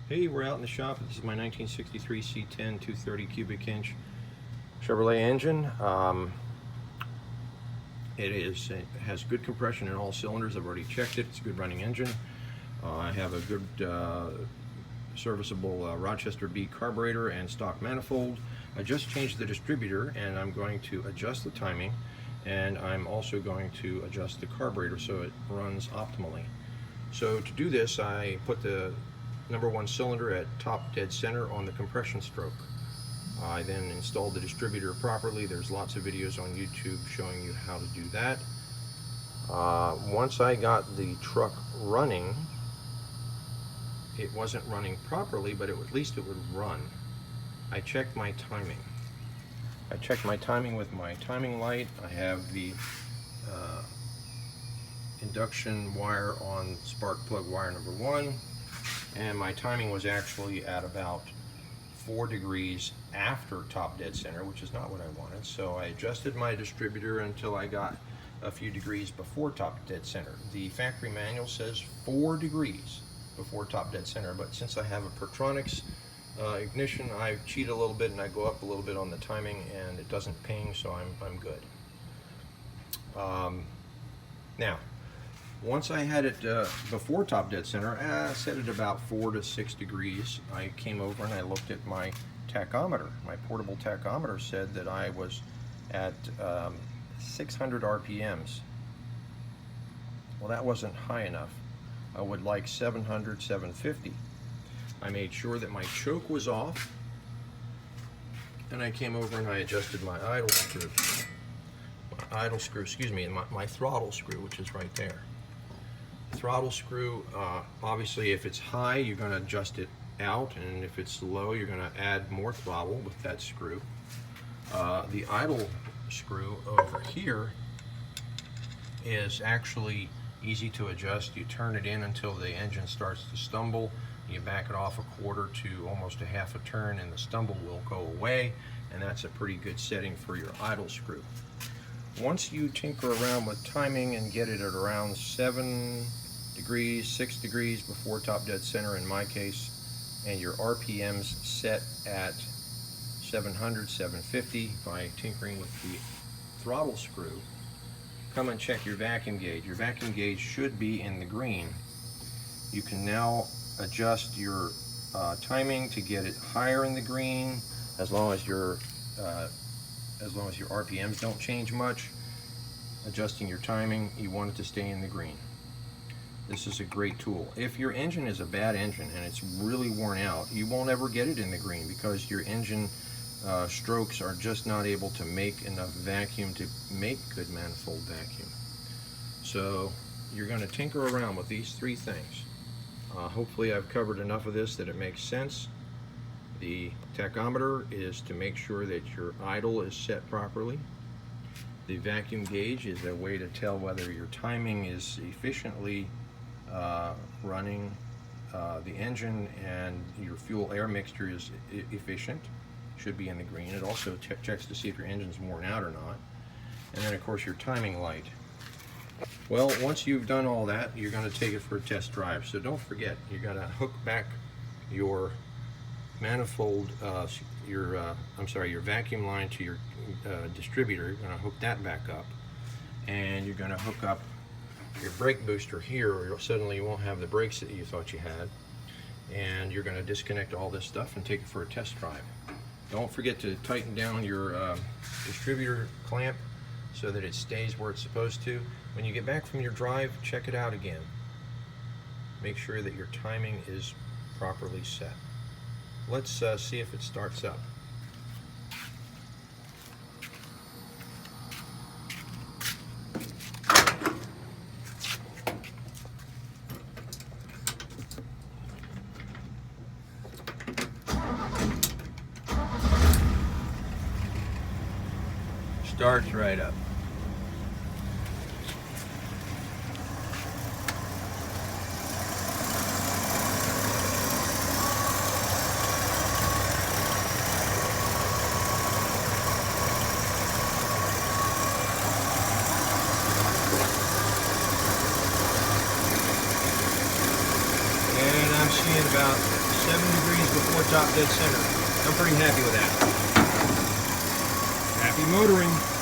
Hey, we're out in the shop. This is my 1963 C10 230 cubic inch Chevrolet engine. It has good compression in all cylinders. I've already checked it. It's a good running engine. I have a good serviceable Rochester B carburetor and stock manifold. I just changed the distributor and I'm going to adjust the timing, and I'm also going to adjust the carburetor so it runs optimally. So to do this, I put the number one cylinder at top dead center on the compression stroke. I then installed the distributor properly. There's lots of videos on YouTube showing you how to do that. Once I got the truck running, it wasn't running properly, but at least it would run. I checked my timing. I checked my timing with my timing light. I have the induction wire on spark plug wire number 1. And my timing was actually at about 4 degrees after top dead center, which is not what I wanted. So I adjusted my distributor until I got a few degrees before top dead center. The factory manual says 4 degrees before top dead center, but since I have a Pertronix ignition, I cheat a little bit and I go up a little bit on the timing, and it doesn't ping, so I'm good. Now, once I had it before top dead center, I set it about 4 to 6 degrees. I came over and I looked at my tachometer. My portable tachometer said that I was at 600 RPMs. Well, that wasn't high enough. I would like 700, 750. I made sure that my choke was off, and I came over and I adjusted my idle screw. My throttle screw, which is right there. Throttle screw, obviously if it's high you're going to adjust it out, and if it's low you're going to add more throttle with that screw. The idle screw over here is actually easy to adjust. You turn it in until the engine starts to stumble, you back it off a quarter to almost a half a turn, and the stumble will go away, and that's a pretty good setting for your idle screw. Once you tinker around with timing and get it at around 7 degrees, 6 degrees before top dead center in my case, and your RPMs set at 700, 750 by tinkering with the throttle screw, come and check your vacuum gauge. Your vacuum gauge should be in the green. You can now adjust your timing to get it higher in the green, as long as your RPMs don't change much. Adjusting your timing, you want it to stay in the green. This is a great tool. If your engine is a bad engine and it's really worn out, you won't ever get it in the green because your engine strokes are just not able to make enough vacuum to make good manifold vacuum. So you're going to tinker around with these 3 things. Hopefully I've covered enough of this that it makes sense. The tachometer is to make sure that your idle is set properly. The vacuum gauge is a way to tell whether your timing is efficiently running the engine, and your fuel air mixture is efficient, should be in the green. It also checks to see if your engine's worn out or not. And then of course your timing light. Well, once you've done all that, you're going to take it for a test drive. So don't forget, you're going to hook back your manifold, your vacuum line to your distributor. You're going to hook that back up, and you're going to hook up your brake booster here, or suddenly you won't have the brakes that you thought you had. And you're going to disconnect all this stuff and take it for a test drive. Don't forget to tighten down your distributor clamp so that it stays where it's supposed to. When you get back from your drive, check it out again. Make sure that your timing is properly set. Let's see if it starts up. Starts right up. And I'm seeing about 7 degrees before top dead center. I'm pretty happy with that. Happy motoring.